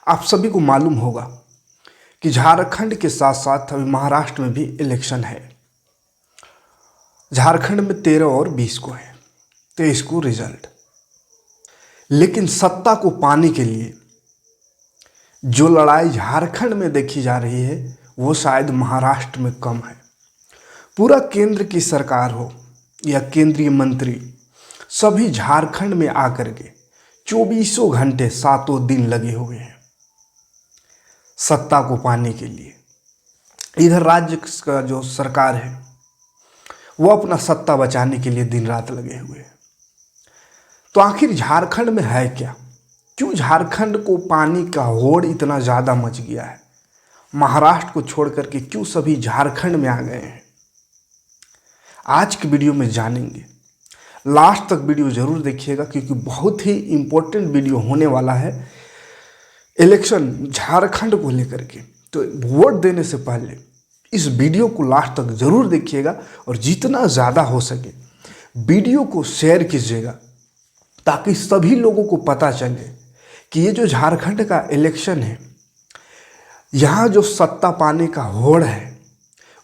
आप सभी को मालूम होगा कि झारखंड के साथ साथ अभी महाराष्ट्र में भी इलेक्शन है। झारखंड में 13 और 20 को है, 23 को रिजल्ट। लेकिन सत्ता को पाने के लिए जो लड़ाई झारखंड में देखी जा रही है वो शायद महाराष्ट्र में कम है। पूरा केंद्र की सरकार हो या केंद्रीय मंत्री, सभी झारखंड में आकर के 24 घंटे 7 दिन लगे हुए हैं सत्ता को पाने के लिए। इधर राज्य का जो सरकार है वो अपना सत्ता बचाने के लिए दिन रात लगे हुए हैं। तो आखिर झारखंड में है क्या? क्यों झारखंड को पानी का होड़ इतना ज़्यादा मच गया है? महाराष्ट्र को छोड़ करके क्यों सभी झारखंड में आ गए हैं? आज की वीडियो में जानेंगे। लास्ट तक वीडियो जरूर देखिएगा क्योंकि बहुत ही इम्पोर्टेंट वीडियो होने वाला है इलेक्शन झारखंड को लेकर के। तो वोट देने से पहले इस वीडियो को लास्ट तक जरूर देखिएगा और जितना ज़्यादा हो सके वीडियो को शेयर कीजिएगा ताकि सभी लोगों को पता चले कि ये जो झारखंड का इलेक्शन है, यहाँ जो सत्ता पाने का होड़ है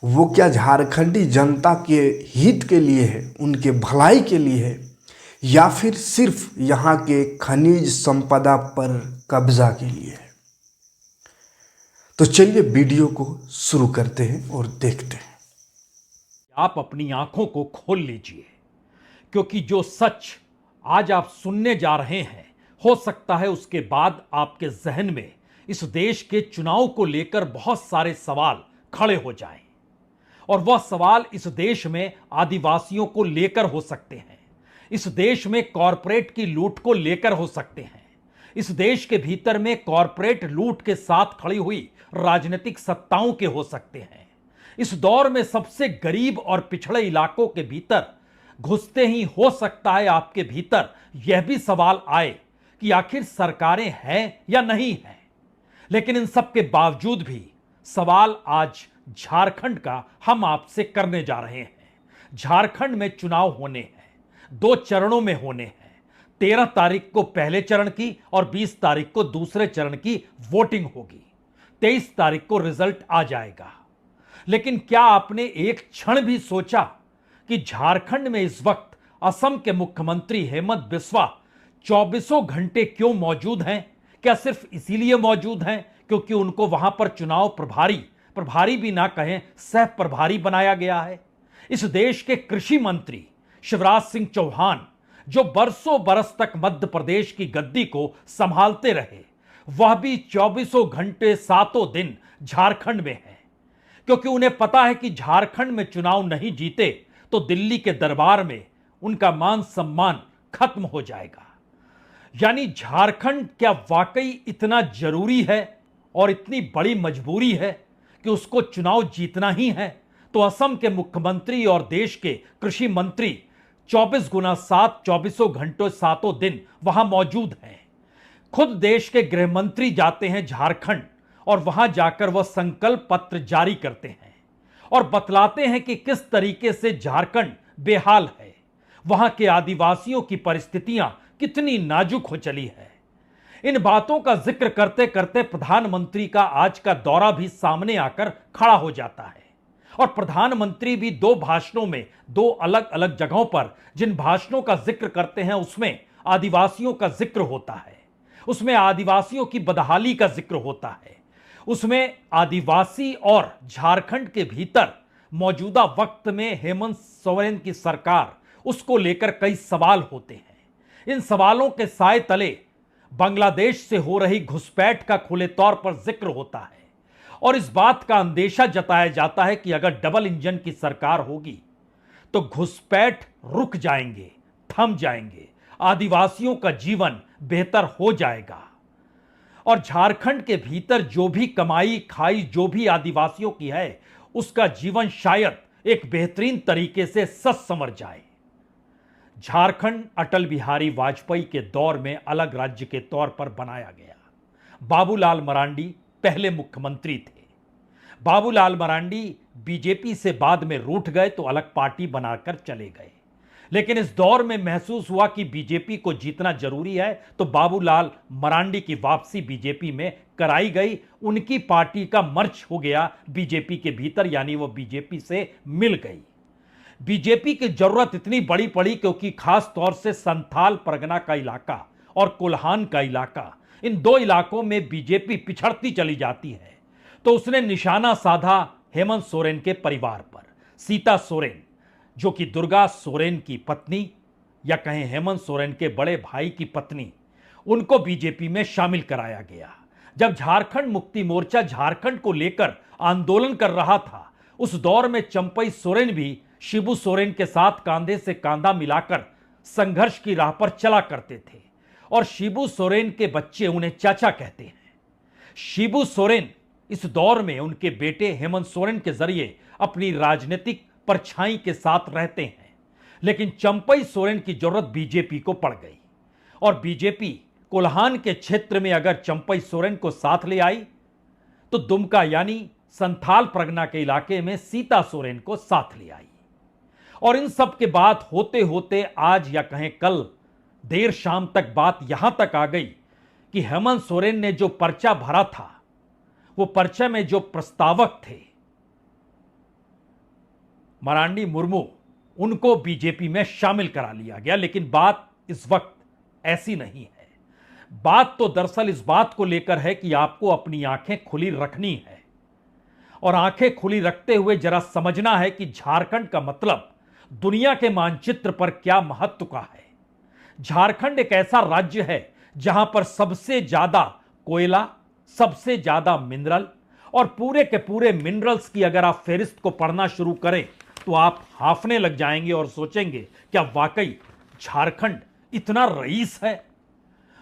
वो क्या झारखंडी जनता के हित के लिए है, उनके भलाई के लिए है, या फिर सिर्फ यहाँ के खनिज संपदा पर कब्जा के लिए है। तो चलिए वीडियो को शुरू करते हैं और देखते हैं। आप अपनी आंखों को खोल लीजिए क्योंकि जो सच आज आप सुनने जा रहे हैं, हो सकता है उसके बाद आपके जहन में इस देश के चुनाव को लेकर बहुत सारे सवाल खड़े हो जाएं। और वह सवाल इस देश में आदिवासियों को लेकर हो सकते हैं, इस देश में कॉरपोरेट की लूट को लेकर हो सकते हैं, इस देश के भीतर में कॉरपोरेट लूट के साथ खड़ी हुई राजनीतिक सत्ताओं के हो सकते हैं। इस दौर में सबसे गरीब और पिछड़े इलाकों के भीतर घुसते ही हो सकता है आपके भीतर यह भी सवाल आए कि आखिर सरकारें हैं या नहीं हैं। लेकिन इन सब के बावजूद भी सवाल आज झारखंड का हम आपसे करने जा रहे हैं। झारखंड में चुनाव होने हैं, 2 चरणों में होने हैं। 13 तारीख को पहले चरण की और 20 तारीख को दूसरे चरण की वोटिंग होगी। 23 तारीख को रिजल्ट आ जाएगा। लेकिन क्या आपने एक क्षण भी सोचा कि झारखंड में इस वक्त असम के मुख्यमंत्री हेमंत बिस्वा 24 घंटे क्यों मौजूद हैं? क्या सिर्फ इसीलिए मौजूद हैं क्योंकि उनको वहां पर चुनाव प्रभारी भी ना कहें, सह प्रभारी बनाया गया है? इस देश के कृषि मंत्री शिवराज सिंह चौहान, जो बरसों बरस तक मध्य प्रदेश की गद्दी को संभालते रहे, वह भी 24 घंटे 7 दिन झारखंड में है क्योंकि उन्हें पता है कि झारखंड में चुनाव नहीं जीते तो दिल्ली के दरबार में उनका मान सम्मान खत्म हो जाएगा। यानी झारखंड क्या वाकई इतना जरूरी है और इतनी बड़ी मजबूरी है कि उसको चुनाव जीतना ही है? तो असम के मुख्यमंत्री और देश के कृषि मंत्री 24 गुना 7 24 घंटों 7 दिन वहां मौजूद हैं। खुद देश के गृह मंत्री जाते हैं झारखंड और वहां जाकर वह संकल्प पत्र जारी करते हैं और बतलाते हैं कि किस तरीके से झारखंड बेहाल है, वहां के आदिवासियों की परिस्थितियां कितनी नाजुक हो चली है। इन बातों का जिक्र करते करते प्रधानमंत्री का आज का दौरा भी सामने आकर खड़ा हो जाता है और प्रधानमंत्री भी 2 भाषणों में 2 अलग अलग जगहों पर जिन भाषणों का जिक्र करते हैं उसमें आदिवासियों का जिक्र होता है, उसमें आदिवासियों की बदहाली का जिक्र होता है, उसमें आदिवासी और झारखंड के भीतर मौजूदा वक्त में हेमंत सोरेन की सरकार, उसको लेकर कई सवाल होते हैं। इन सवालों के साए तले बांग्लादेश से हो रही घुसपैठ का खुले तौर पर जिक्र होता है और इस बात का अंदेशा जताया जाता है कि अगर डबल इंजन की सरकार होगी तो घुसपैठ रुक जाएंगे, थम जाएंगे, आदिवासियों का जीवन बेहतर हो जाएगा और झारखंड के भीतर जो भी कमाई खाई जो भी आदिवासियों की है उसका जीवन शायद एक बेहतरीन तरीके से सच समझ जाए। झारखंड अटल बिहारी वाजपेयी के दौर में अलग राज्य के तौर पर बनाया गया। बाबूलाल मरांडी पहले मुख्यमंत्री थे। बाबूलाल मरांडी बीजेपी से बाद में रूठ गए तो अलग पार्टी बनाकर चले गए। लेकिन इस दौर में महसूस हुआ कि बीजेपी को जीतना जरूरी है, तो बाबूलाल मरांडी की वापसी बीजेपी में कराई गई। उनकी पार्टी का मर्ज हो गया बीजेपी के भीतर, यानी वो बीजेपी से मिल गई। बीजेपी की जरूरत इतनी बड़ी पड़ी क्योंकि खास तौर से संथाल परगना का इलाका और कोल्हान का इलाका, इन दो इलाकों में बीजेपी पिछड़ती चली जाती है। तो उसने निशाना साधा हेमंत सोरेन के परिवार पर। सीता सोरेन, जो कि दुर्गा सोरेन की पत्नी या कहें हेमंत सोरेन के बड़े भाई की पत्नी, उनको बीजेपी में शामिल कराया गया। जब झारखंड मुक्ति मोर्चा झारखंड को लेकर आंदोलन कर रहा था, उस दौर में चंपई सोरेन भी शिबू सोरेन के साथ कांधे से कांधा मिलाकर संघर्ष की राह पर चला करते थे और शिबू सोरेन के बच्चे उन्हें चाचा कहते हैं। शिबू सोरेन इस दौर में उनके बेटे हेमंत सोरेन के जरिए अपनी राजनीतिक परछाई के साथ रहते हैं, लेकिन चंपई सोरेन की जरूरत बीजेपी को पड़ गई और बीजेपी कोल्हान के क्षेत्र में अगर चंपई सोरेन को साथ ले आई तो दुमका यानी संथाल परगना के इलाके में सीता सोरेन को साथ ले आई। और इन सब के बात होते होते आज या कहें कल देर शाम तक बात यहां तक आ गई कि हेमंत सोरेन ने जो पर्चा भरा था, वो पर्चे में जो प्रस्तावक थे मरांडी मुर्मू, उनको बीजेपी में शामिल करा लिया गया। लेकिन बात इस वक्त ऐसी नहीं है। बात तो दरअसल इस बात को लेकर है कि आपको अपनी आंखें खुली रखनी है और आंखें खुली रखते हुए जरा समझना है कि झारखंड का मतलब दुनिया के मानचित्र पर क्या महत्व का है। झारखंड एक ऐसा राज्य है जहां पर सबसे ज्यादा कोयला, सबसे ज्यादा मिनरल और पूरे के पूरे मिनरल्स की अगर आप फेरिस्त को पढ़ना शुरू करें तो आप हाफने लग जाएंगे और सोचेंगे क्या वाकई झारखंड इतना रईस है।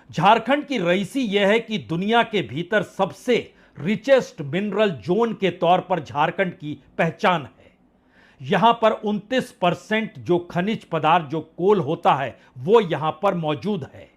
झारखंड की रईसी यह है कि दुनिया के भीतर सबसे रिचेस्ट मिनरल जोन के तौर पर झारखंड की पहचान है। यहां पर 29% जो खनिज पदार्थ जो कोल होता है वो यहां पर मौजूद है।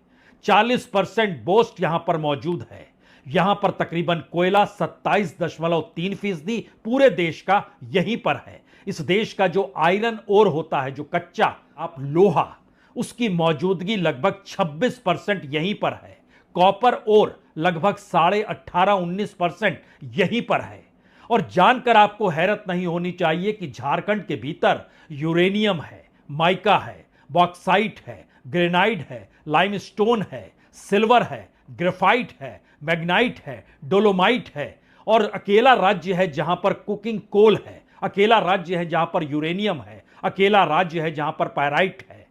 40% बोस्ट यहां पर मौजूद है। यहां पर तकरीबन कोयला 27.3% पूरे देश का यहीं पर है। इस देश का जो आयरन ओर होता है, जो कच्चा आप लोहा, उसकी मौजूदगी लगभग 26% यहीं पर है। कॉपर ओर लगभग 18.5-19% यहीं पर है। और जानकर आपको हैरत नहीं होनी चाहिए कि झारखंड के भीतर यूरेनियम है, माइका है, बॉक्साइट है, ग्रेनाइट है, लाइमस्टोन है, सिल्वर है, ग्रेफाइट है, मैग्नाइट है, डोलोमाइट है और अकेला राज्य है जहां पर कुकिंग कोल है, अकेला राज्य है जहां पर यूरेनियम है, अकेला राज्य है जहां पर पायराइट है।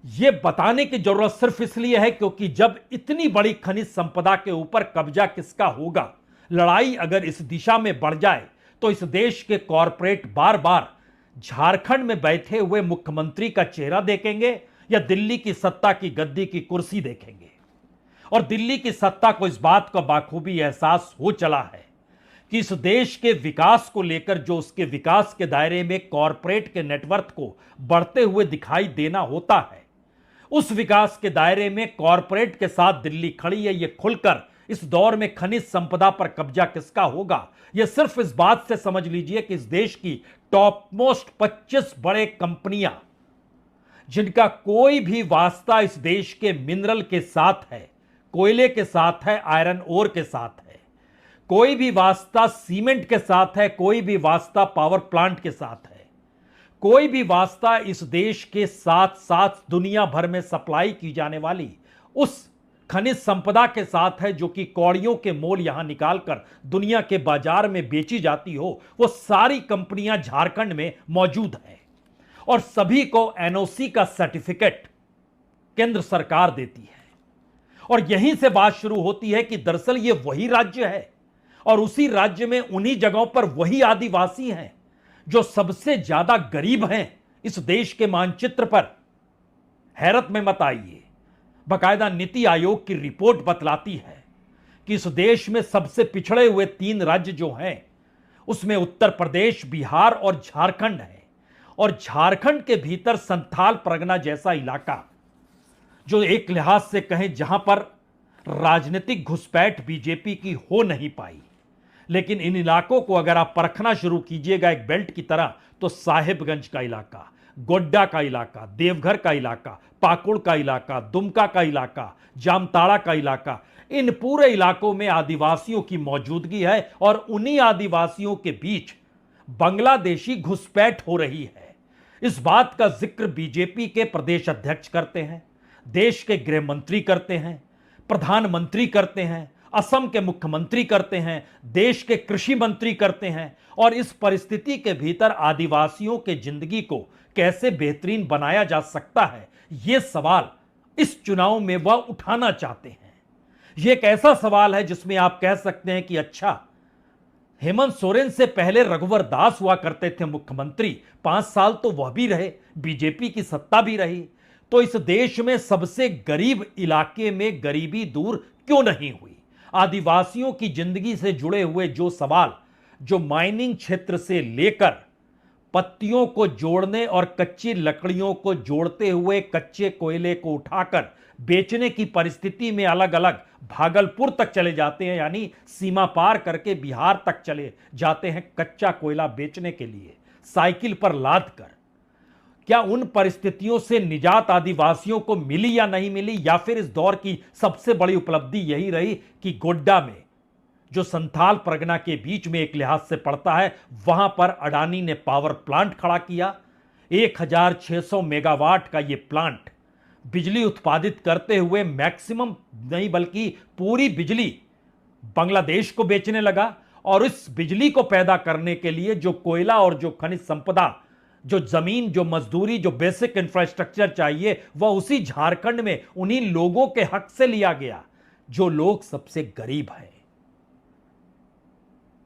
यह बताने की जरूरत सिर्फ इसलिए है क्योंकि जब इतनी बड़ी खनिज संपदा के ऊपर कब्जा किसका होगा, लड़ाई अगर इस दिशा में बढ़ जाए तो इस देश के कॉरपोरेट बार बार झारखंड में बैठे हुए मुख्यमंत्री का चेहरा देखेंगे या दिल्ली की सत्ता की गद्दी की कुर्सी देखेंगे। और दिल्ली की सत्ता को इस बात का बाखूबी एहसास हो चला है कि इस देश के विकास को लेकर जो उसके विकास के दायरे में कॉरपोरेट के नेटवर्क को बढ़ते हुए दिखाई देना होता है, उस विकास के दायरे में कॉरपोरेट के साथ दिल्ली खड़ी है। यह खुलकर इस दौर में खनिज संपदा पर कब्जा किसका होगा, यह सिर्फ इस बात से समझ लीजिए कि इस देश की टॉप मोस्ट 25 बड़े कंपनियां जिनका कोई भी वास्ता इस देश के मिनरल के साथ है, कोयले के साथ है, आयरन ओर के साथ है, कोई भी वास्ता सीमेंट के साथ है, कोई भी वास्ता पावर प्लांट के साथ है, कोई भी वास्ता इस देश के साथ साथ दुनिया भर में सप्लाई की जाने वाली उस खनिज संपदा के साथ है जो कि कौड़ियों के मोल यहां निकालकर दुनिया के बाजार में बेची जाती हो, वो सारी कंपनियां झारखंड में मौजूद हैं और सभी को एनओसी का सर्टिफिकेट केंद्र सरकार देती है। और यहीं से बात शुरू होती है कि दरअसल ये वही राज्य है और उसी राज्य में उन्हीं जगहों पर वही आदिवासी हैं जो सबसे ज्यादा गरीब हैं इस देश के मानचित्र पर। हैरत में मत आइए, बाकायदा नीति आयोग की रिपोर्ट बतलाती है कि इस देश में सबसे पिछड़े हुए 3 राज्य जो हैं उसमें उत्तर प्रदेश, बिहार और झारखंड है। और झारखंड के भीतर संथाल परगना जैसा इलाका जो एक लिहाज से कहें जहां पर राजनीतिक घुसपैठ बीजेपी की हो नहीं पाई, लेकिन इन इलाकों को अगर आप परखना शुरू कीजिएगा एक बेल्ट की तरह तो साहिबगंज का इलाका, गोड्डा का इलाका, देवघर का इलाका, पाकुड़ का इलाका, दुमका का इलाका, जामताड़ा का इलाका, इन पूरे इलाकों में आदिवासियों की मौजूदगी है और उन्हीं आदिवासियों के बीच बांग्लादेशी घुसपैठ हो रही है। इस बात का जिक्र बीजेपी के प्रदेश अध्यक्ष करते हैं, देश के गृह मंत्री करते हैं, प्रधानमंत्री करते हैं, असम के मुख्यमंत्री करते हैं, देश के कृषि मंत्री करते हैं। और इस परिस्थिति के भीतर आदिवासियों के जिंदगी को कैसे बेहतरीन बनाया जा सकता है, यह सवाल इस चुनाव में वह उठाना चाहते हैं। यह एक ऐसा सवाल है जिसमें आप कह सकते हैं कि अच्छा, हेमंत सोरेन से पहले रघुवर दास हुआ करते थे मुख्यमंत्री, 5 साल तो वह भी रहे, बीजेपी की सत्ता भी रही, तो इस देश में सबसे गरीब इलाके में गरीबी दूर क्यों नहीं हुई? आदिवासियों की जिंदगी से जुड़े हुए जो सवाल, जो माइनिंग क्षेत्र से लेकर पत्तियों को जोड़ने और कच्ची लकड़ियों को जोड़ते हुए कच्चे कोयले को उठाकर बेचने की परिस्थिति में अलग अलग भागलपुर तक चले जाते हैं, यानी सीमा पार करके बिहार तक चले जाते हैं कच्चा कोयला बेचने के लिए साइकिल पर लाद कर। क्या उन परिस्थितियों से निजात आदिवासियों को मिली या नहीं मिली, या फिर इस दौर की सबसे बड़ी उपलब्धि यही रही कि गोड्डा में, जो संथाल परगना के बीच में एक लिहाज से पड़ता है, वहां पर अडानी ने पावर प्लांट खड़ा किया। 1600 मेगावाट का यह प्लांट बिजली उत्पादित करते हुए मैक्सिमम नहीं बल्कि पूरी बिजली बांग्लादेश को बेचने लगा। और इस बिजली को पैदा करने के लिए जो कोयला और जो खनिज संपदा, जो जमीन, जो मजदूरी, जो बेसिक इंफ्रास्ट्रक्चर चाहिए, वह उसी झारखंड में उन्हीं लोगों के हक से लिया गया जो लोग सबसे गरीब हैं।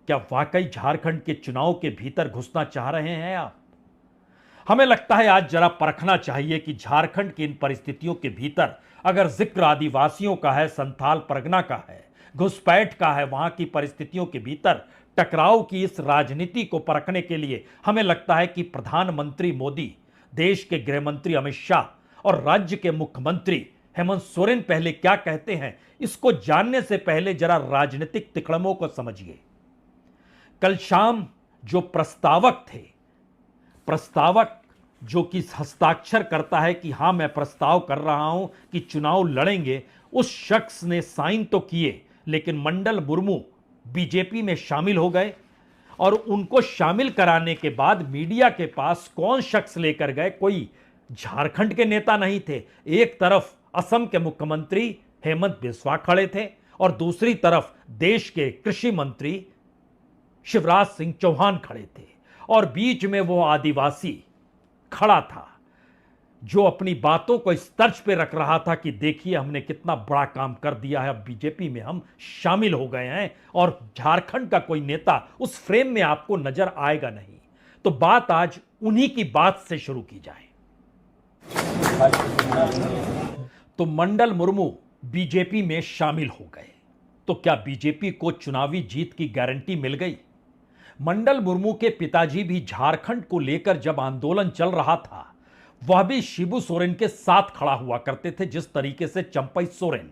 क्या वाकई झारखंड के चुनाव के भीतर घुसना चाह रहे हैं आप? हमें लगता है आज जरा परखना चाहिए कि झारखंड की इन परिस्थितियों के भीतर अगर जिक्र आदिवासियों का है, संथाल परगना का है, घुसपैठ का है, वहां की परिस्थितियों के भीतर टकराव की इस राजनीति को परखने के लिए हमें लगता है कि प्रधानमंत्री मोदी, देश के गृह मंत्री अमित शाह और राज्य के मुख्यमंत्री हेमंत सोरेन पहले क्या कहते हैं, इसको जानने से पहले जरा राजनीतिक तिकड़मों को समझिए। कल शाम जो प्रस्तावक थे, प्रस्तावक जो कि हस्ताक्षर करता है कि हां मैं प्रस्ताव कर रहा हूं कि चुनाव लड़ेंगे, उस शख्स ने साइन तो किए, लेकिन मंडल मुर्मू बीजेपी में शामिल हो गए। और उनको शामिल कराने के बाद मीडिया के पास कौन शख्स लेकर गए? कोई झारखंड के नेता नहीं थे। एक तरफ असम के मुख्यमंत्री हेमंत बिस्वा खड़े थे और दूसरी तरफ देश के कृषि मंत्री शिवराज सिंह चौहान खड़े थे, और बीच में वो आदिवासी खड़ा था जो अपनी बातों को इस तर्ज पे रख रहा था कि देखिए हमने कितना बड़ा काम कर दिया है, अब बीजेपी में हम शामिल हो गए हैं। और झारखंड का कोई नेता उस फ्रेम में आपको नजर आएगा नहीं। तो बात आज उन्हीं की बात से शुरू की जाए। तो मंडल मुर्मू बीजेपी में शामिल हो गए, तो क्या बीजेपी को चुनावी जीत की गारंटी मिल गई? मंडल मुर्मू के पिताजी भी झारखंड को लेकर जब आंदोलन चल रहा था, वह भी शिबू सोरेन के साथ खड़ा हुआ करते थे, जिस तरीके से चंपई सोरेन।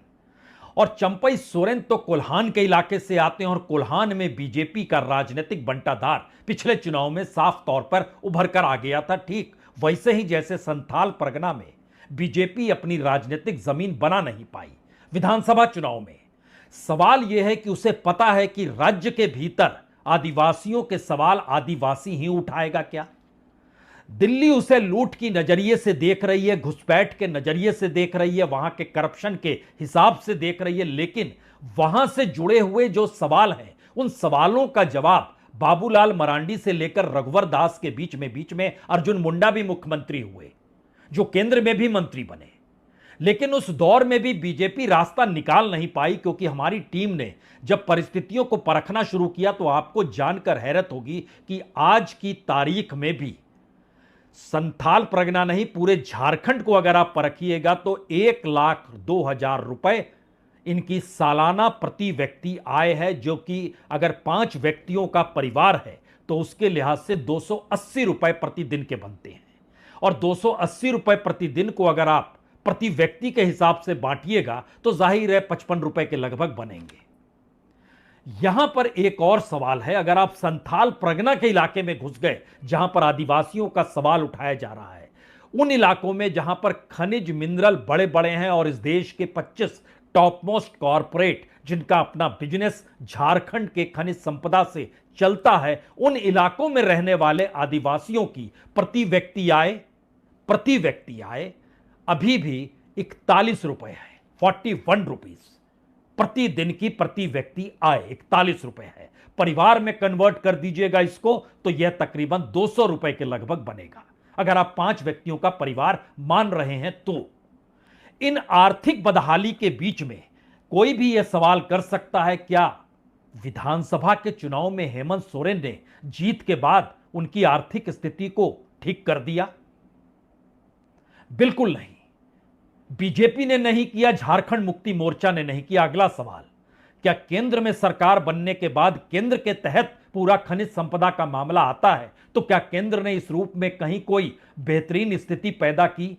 और चंपई सोरेन तो कोल्हान के इलाके से आते हैं और कोल्हान में बीजेपी का राजनीतिक बंटाधार पिछले चुनाव में साफ तौर पर उभर कर आ गया था। ठीक वैसे ही जैसे संथाल परगना में बीजेपी अपनी राजनीतिक जमीन बना नहीं पाई विधानसभा चुनाव में। सवाल यह है कि उसे पता है कि राज्य के भीतर आदिवासियों के सवाल आदिवासी ही उठाएगा क्या? दिल्ली उसे लूट की नजरिए से देख रही है, घुसपैठ के नजरिए से देख रही है, वहां के करप्शन के हिसाब से देख रही है, लेकिन वहां से जुड़े हुए जो सवाल हैं, उन सवालों का जवाब बाबूलाल मरांडी से लेकर रघुवर दास के बीच में अर्जुन मुंडा भी मुख्यमंत्री हुए, जो केंद्र में भी मंत्री बने। लेकिन उस दौर में भी बीजेपी रास्ता निकाल नहीं पाई, क्योंकि हमारी टीम ने जब परिस्थितियों को परखना शुरू किया तो आपको जानकर हैरत होगी कि आज की तारीख में भी संथाल परगना नहीं, पूरे झारखंड को अगर आप परखिएगा तो 1,02,000 रुपए इनकी सालाना प्रति व्यक्ति आय है, जो कि अगर 5 व्यक्तियों का परिवार है तो उसके लिहाज से 280 रुपए प्रतिदिन के बनते हैं। और 280 रुपए प्रतिदिन को अगर आप प्रति व्यक्ति के हिसाब से बांटिएगा तो जाहिर है 55 रुपए के लगभग बनेंगे। यहां पर एक और सवाल है, अगर आप संथाल परगना के इलाके में घुस गए जहां पर आदिवासियों का सवाल उठाया जा रहा है, उन इलाकों में जहां पर खनिज मिनरल बड़े बड़े हैं और इस देश के 25 टॉप मोस्ट कॉरपोरेट जिनका अपना बिजनेस झारखंड के खनिज संपदा से चलता है, उन इलाकों में रहने वाले आदिवासियों की प्रति व्यक्ति आय अभी भी 41 रुपए है, 41 रुपीज प्रतिदिन की प्रति व्यक्ति आय 41 रुपए है। परिवार में कन्वर्ट कर दीजिएगा इसको तो यह तकरीबन 200 रुपए के लगभग बनेगा, अगर आप 5 व्यक्तियों का परिवार मान रहे हैं तो। इन आर्थिक बदहाली के बीच में कोई भी यह सवाल कर सकता है, क्या विधानसभा के चुनाव में हेमंत सोरेन ने जीत के बाद उनकी आर्थिक स्थिति को ठीक कर दिया? बिल्कुल नहीं। बीजेपी ने नहीं किया, झारखंड मुक्ति मोर्चा ने नहीं किया। अगला सवाल, क्या केंद्र में सरकार बनने के बाद केंद्र के तहत पूरा खनिज संपदा का मामला आता है तो क्या केंद्र ने इस रूप में कहीं कोई बेहतरीन स्थिति पैदा की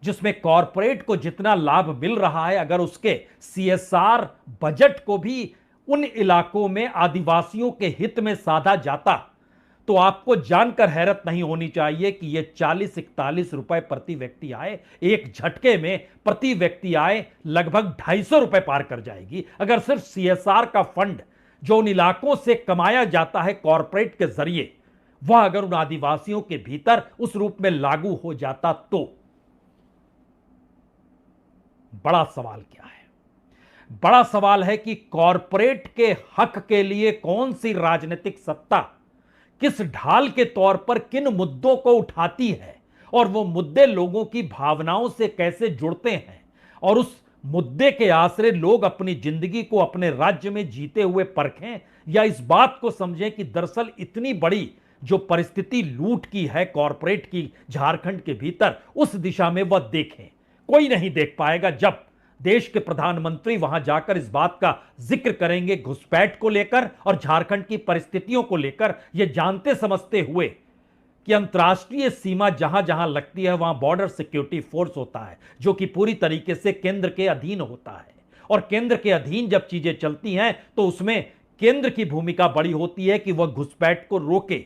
जिसमें कॉरपोरेट को जितना लाभ मिल रहा है, अगर उसके सीएसआर बजट को भी उन इलाकों में आदिवासियों के हित में साधा जाता तो आपको जानकर हैरत नहीं होनी चाहिए कि यह 40-41 रुपए प्रति व्यक्ति आए एक झटके में प्रति व्यक्ति आए लगभग 250 रुपए पार कर जाएगी, अगर सिर्फ सीएसआर का फंड जो उन इलाकों से कमाया जाता है कॉरपोरेट के जरिए, वह अगर उन आदिवासियों के भीतर उस रूप में लागू हो जाता तो। बड़ा सवाल क्या है? बड़ा सवाल है कि कॉरपोरेट के हक के लिए कौन सी राजनीतिक सत्ता किस ढाल के तौर पर किन मुद्दों को उठाती है और वो मुद्दे लोगों की भावनाओं से कैसे जुड़ते हैं और उस मुद्दे के आसरे लोग अपनी जिंदगी को अपने राज्य में जीते हुए परखें या इस बात को समझें कि दरअसल इतनी बड़ी जो परिस्थिति लूट की है कॉरपोरेट की झारखंड के भीतर, उस दिशा में वह देखें। कोई नहीं देख पाएगा जब देश के प्रधानमंत्री वहां जाकर इस बात का जिक्र करेंगे घुसपैठ को लेकर और झारखंड की परिस्थितियों को लेकर, यह जानते समझते हुए कि अंतर्राष्ट्रीय सीमा जहां जहां लगती है वहां बॉर्डर सिक्योरिटी फोर्स होता है जो कि पूरी तरीके से केंद्र के अधीन होता है, और केंद्र के अधीन जब चीजें चलती हैं तो उसमें केंद्र की भूमिका बड़ी होती है कि वह घुसपैठ को रोके।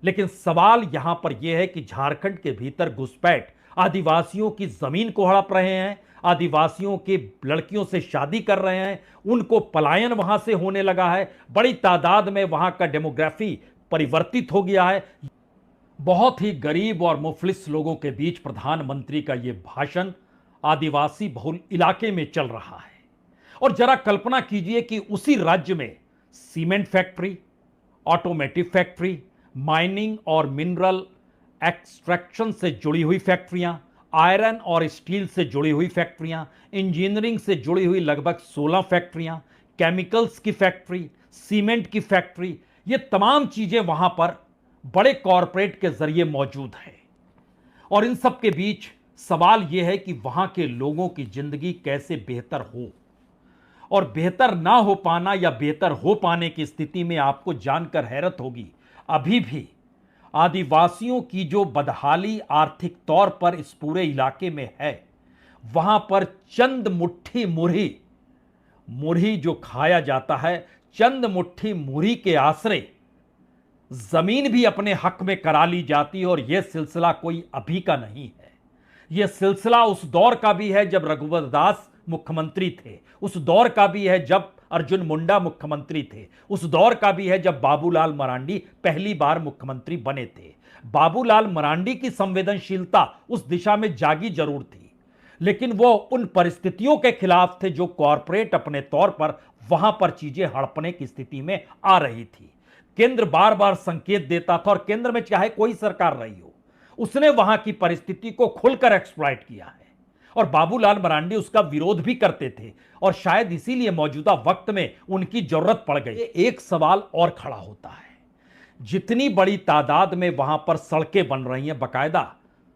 लेकिन सवाल यहां पर यह है कि झारखंड के भीतर घुसपैठ आदिवासियों की जमीन को हड़प रहे हैं, आदिवासियों के लड़कियों से शादी कर रहे हैं, उनको पलायन वहां से होने लगा है, बड़ी तादाद में वहां का डेमोग्राफी परिवर्तित हो गया है। बहुत ही गरीब और मुफलिस लोगों के बीच प्रधानमंत्री का यह भाषण आदिवासी बहुल इलाके में चल रहा है। और जरा कल्पना कीजिए कि उसी राज्य में cement factory, automotive factory, mining और मिनरल एक्सट्रैक्शन से जुड़ी हुई फैक्ट्रियां, आयरन और स्टील से जुड़ी हुई फैक्ट्रियां, इंजीनियरिंग से जुड़ी हुई लगभग 16 फैक्ट्रियां, केमिकल्स की फैक्ट्री, सीमेंट की फैक्ट्री, ये तमाम चीजें वहां पर बड़े कॉरपोरेट के जरिए मौजूद है। और इन सब के बीच सवाल यह है कि वहां के लोगों की जिंदगी कैसे बेहतर हो, और बेहतर ना हो पाना या बेहतर हो पाने की स्थिति में आपको जानकर हैरत होगी, अभी भी आदिवासियों की जो बदहाली आर्थिक तौर पर इस पूरे इलाके में है, वहां पर चंद मुट्ठी मुरही जो खाया जाता है, चंद मुट्ठी मुरही के आसरे जमीन भी अपने हक में करा ली जाती है। और यह सिलसिला कोई अभी का नहीं है, यह सिलसिला उस दौर का भी है जब रघुवर दास मुख्यमंत्री थे, उस दौर का भी है जब अर्जुन मुंडा मुख्यमंत्री थे, उस दौर का भी है जब बाबूलाल मरांडी पहली बार मुख्यमंत्री बने थे। बाबूलाल मरांडी की संवेदनशीलता उस दिशा में जागी जरूर थी, लेकिन वो उन परिस्थितियों के खिलाफ थे जो कॉरपोरेट अपने तौर पर वहां पर चीजें हड़पने की स्थिति में आ रही थी। केंद्र बार बार संकेत देता था, और केंद्र में चाहे कोई सरकार रही हो, उसने वहां की परिस्थिति को खुलकर एक्सप्लॉइट किया है, और बाबूलाल मरांडी उसका विरोध भी करते थे, और शायद इसीलिए मौजूदा वक्त में उनकी जरूरत पड़ गई। एक सवाल और खड़ा होता है, जितनी बड़ी तादाद में वहां पर सड़कें बन रही हैं, बाकायदा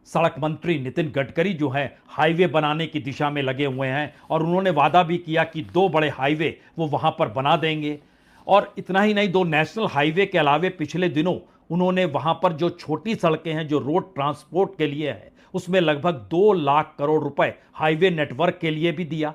सड़क मंत्री नितिन गडकरी जो हैं हाईवे बनाने की दिशा में लगे हुए हैं, और उन्होंने वादा भी किया कि 2 बड़े हाईवे वो वहां पर बना देंगे। और इतना ही नहीं, 2 नेशनल हाईवे के अलावे पिछले दिनों उन्होंने वहां पर जो छोटी सड़कें हैं जो रोड ट्रांसपोर्ट के लिए है, उसमें लगभग 2 लाख करोड़ रुपए हाईवे नेटवर्क के लिए भी दिया।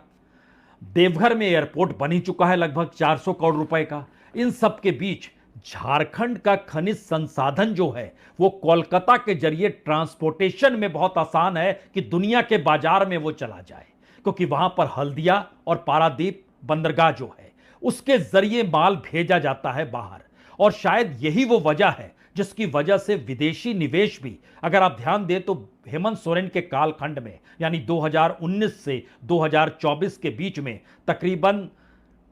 देवघर में एयरपोर्ट बन ही चुका है लगभग 400 करोड़ रुपए का। इन सब के बीच झारखंड का खनिज संसाधन जो है वो कोलकाता के जरिए ट्रांसपोर्टेशन में बहुत आसान है कि दुनिया के बाजार में वो चला जाए, क्योंकि वहां पर हल्दिया और पारादीप बंदरगाह जो है उसके जरिए माल भेजा जाता है बाहर। और शायद यही वो वजह है जिसकी वजह से विदेशी निवेश भी, अगर आप ध्यान दें तो हेमंत सोरेन के कालखंड में यानी 2019 से 2024 के बीच में तकरीबन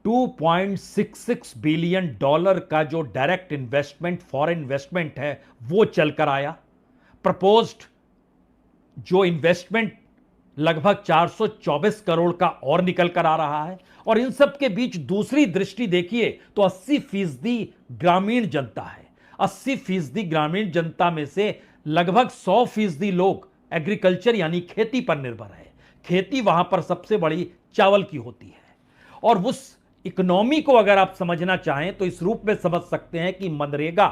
2.66 बिलियन डॉलर का जो डायरेक्ट इन्वेस्टमेंट, फॉरेन इन्वेस्टमेंट है वो चलकर आया। प्रपोज्ड जो इन्वेस्टमेंट लगभग 424 करोड़ का और निकल कर आ रहा है। और इन सब के बीच दूसरी दृष्टि देखिए तो 80% ग्रामीण जनता है। 80% ग्रामीण जनता में से लगभग 100% लोग एग्रीकल्चर यानी खेती पर निर्भर है। खेती वहां पर सबसे बड़ी चावल की होती है। और उस इकोनॉमी को अगर आप समझना चाहें तो इस रूप में समझ सकते हैं कि मनरेगा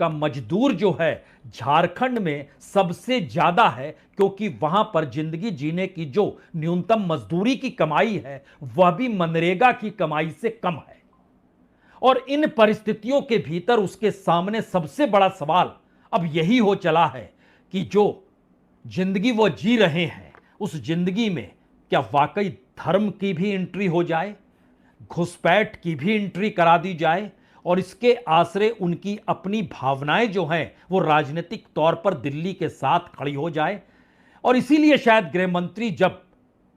का मजदूर जो है झारखंड में सबसे ज्यादा है, क्योंकि वहां पर जिंदगी जीने की जो न्यूनतम मजदूरी की कमाई है वह भी मनरेगा की कमाई से कम है। और इन परिस्थितियों के भीतर उसके सामने सबसे बड़ा सवाल अब यही हो चला है कि जो जिंदगी वो जी रहे हैं उस जिंदगी में क्या वाकई धर्म की भी एंट्री हो जाए, घुसपैठ की भी एंट्री करा दी जाए, और इसके आसरे उनकी अपनी भावनाएं जो हैं वो राजनीतिक तौर पर दिल्ली के साथ खड़ी हो जाए। और इसीलिए शायद गृह मंत्री जब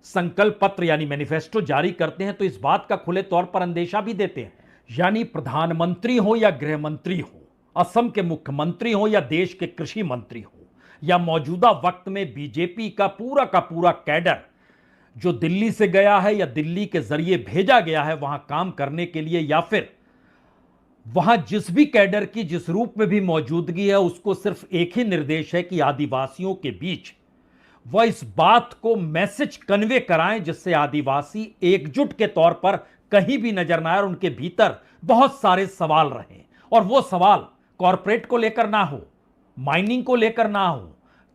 संकल्प पत्र यानी मैनिफेस्टो जारी करते हैं तो इस बात का खुले तौर पर अंदेशा भी देते हैं। यानी प्रधानमंत्री हो या गृह मंत्री हो, असम के मुख्यमंत्री हो या देश के कृषि मंत्री हो, या मौजूदा वक्त में बीजेपी का पूरा कैडर जो दिल्ली से गया है या दिल्ली के जरिए भेजा गया है वहां काम करने के लिए, या फिर वहां जिस भी कैडर की जिस रूप में भी मौजूदगी है उसको सिर्फ एक ही निर्देश है कि आदिवासियों के बीच वह इस बात को मैसेज कन्वे कराएं जिससे आदिवासी एकजुट के तौर पर कहीं भी नजर ना आए और उनके भीतर बहुत सारे सवाल रहें। और वो सवाल कॉरपोरेट को लेकर ना हो, माइनिंग को लेकर ना हो,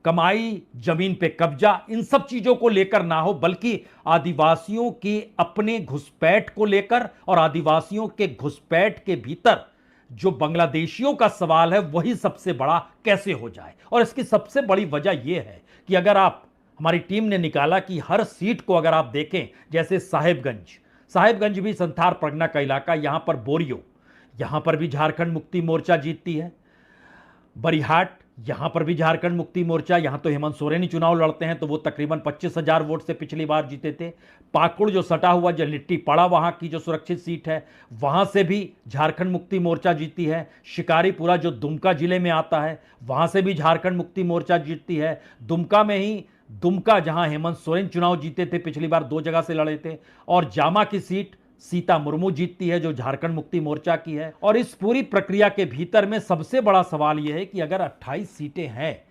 कमाई, जमीन पे कब्जा, इन सब चीजों को लेकर ना हो, बल्कि आदिवासियों के अपने घुसपैठ को लेकर और आदिवासियों के घुसपैठ के भीतर जो बांग्लादेशियों का सवाल है वही सबसे बड़ा कैसे हो जाए। और इसकी सबसे बड़ी वजह यह है कि अगर आप, हमारी टीम ने निकाला कि हर सीट को अगर आप देखें, जैसे साहेबगंज भी संथाल परगना का इलाका, यहां पर बोरियो, यहां पर भी झारखंड मुक्ति मोर्चा जीतती है। बरिहाट, यहां पर भी झारखंड मुक्ति मोर्चा, यहां तो हेमंत सोरेन ही चुनाव लड़ते हैं तो वो तकरीबन 25,000 वोट से पिछली बार जीते थे। पाकुड़ जो सटा हुआ जो लिट्टी पाड़ा वहां की जो सुरक्षित सीट है वहां से भी झारखंड मुक्ति मोर्चा जीती है। शिकारीपुरा जो दुमका जिले में आता है वहां से भी झारखंड मुक्ति मोर्चा जीतती है। दुमका में ही, दुमका जहां हेमंत सोरेन चुनाव जीते थे पिछली बार, 2 जगह से लड़े थे। और जामा की सीट सीता मुर्मू जीतती है जो झारखंड मुक्ति मोर्चा की है। और इस पूरी प्रक्रिया के भीतर में सबसे बड़ा सवाल यह है कि अगर 28 सीटें हैं,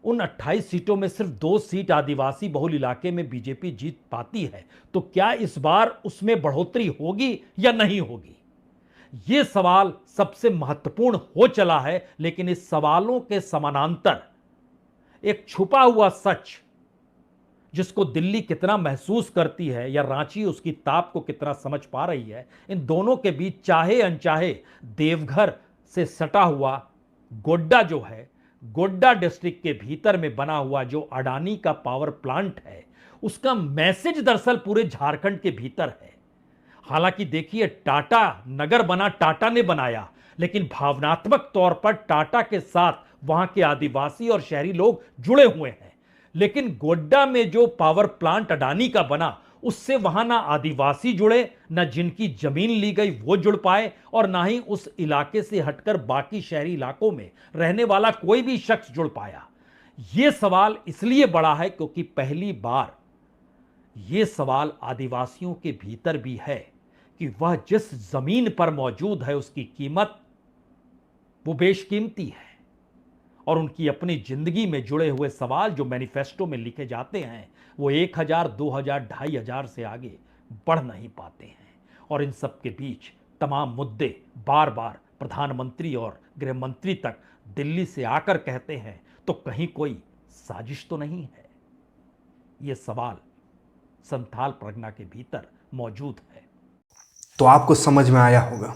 उन 28 सीटों में सिर्फ 2 सीट आदिवासी बहुल इलाके में बीजेपी जीत पाती है तो क्या इस बार उसमें बढ़ोतरी होगी या नहीं होगी? यह सवाल सबसे महत्वपूर्ण हो चला है। लेकिन इस सवालों के समानांतर एक छुपा हुआ सच जिसको दिल्ली कितना महसूस करती है या रांची उसकी ताप को कितना समझ पा रही है, इन दोनों के बीच चाहे अनचाहे देवघर से सटा हुआ गोड्डा जो है, गोड्डा डिस्ट्रिक्ट के भीतर में बना हुआ जो अडानी का पावर प्लांट है, उसका मैसेज दरअसल पूरे झारखंड के भीतर है। हालांकि देखिए, टाटा नगर बना, टाटा ने बनाया, लेकिन भावनात्मक तौर पर टाटा के साथ वहां के आदिवासी और शहरी लोग जुड़े हुए हैं। लेकिन गोड्डा में जो पावर प्लांट अडानी का बना उससे वहां ना आदिवासी जुड़े, ना जिनकी जमीन ली गई वो जुड़ पाए, और ना ही उस इलाके से हटकर बाकी शहरी इलाकों में रहने वाला कोई भी शख्स जुड़ पाया। यह सवाल इसलिए बड़ा है क्योंकि पहली बार यह सवाल आदिवासियों के भीतर भी है कि वह जिस जमीन पर मौजूद है उसकी कीमत वो बेशकीमती है। और उनकी अपनी जिंदगी में जुड़े हुए सवाल जो मैनिफेस्टो में लिखे जाते हैं वो 1,000, 2,000, 2,500 से आगे बढ़ नहीं पाते हैं। और इन सब के बीच तमाम मुद्दे बार बार प्रधानमंत्री और गृह मंत्री तक दिल्ली से आकर कहते हैं तो कहीं कोई साजिश तो नहीं है? ये सवाल संथाल परगना के भीतर मौजूद है। तो आपको समझ में आया होगा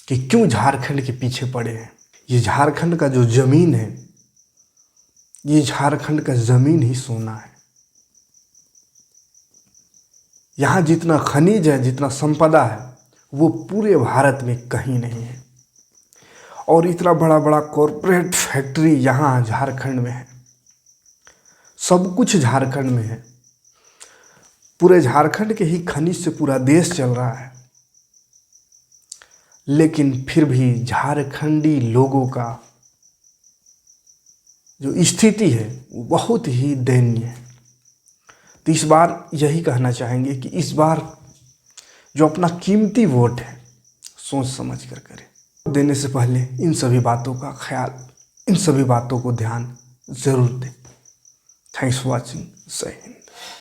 कि क्यों झारखंड के पीछे पड़े हैं। ये झारखंड का जो ज़मीन है, ये झारखंड का ज़मीन ही सोना है। यहाँ जितना खनिज है, जितना संपदा है, वो पूरे भारत में कहीं नहीं है। और इतना बड़ा बड़ा कॉरपोरेट फैक्ट्री यहाँ झारखंड में है, सब कुछ झारखंड में है। पूरे झारखंड के ही खनिज से पूरा देश चल रहा है, लेकिन फिर भी झारखंडी लोगों का जो स्थिति है वो बहुत ही दयनीय है। तो इस बार यही कहना चाहेंगे कि इस बार जो अपना कीमती वोट है, सोच समझ कर करें। देने से पहले इन सभी बातों का ख्याल, इन सभी बातों को ध्यान ज़रूर दें। Thanks for watching. जय हिंद।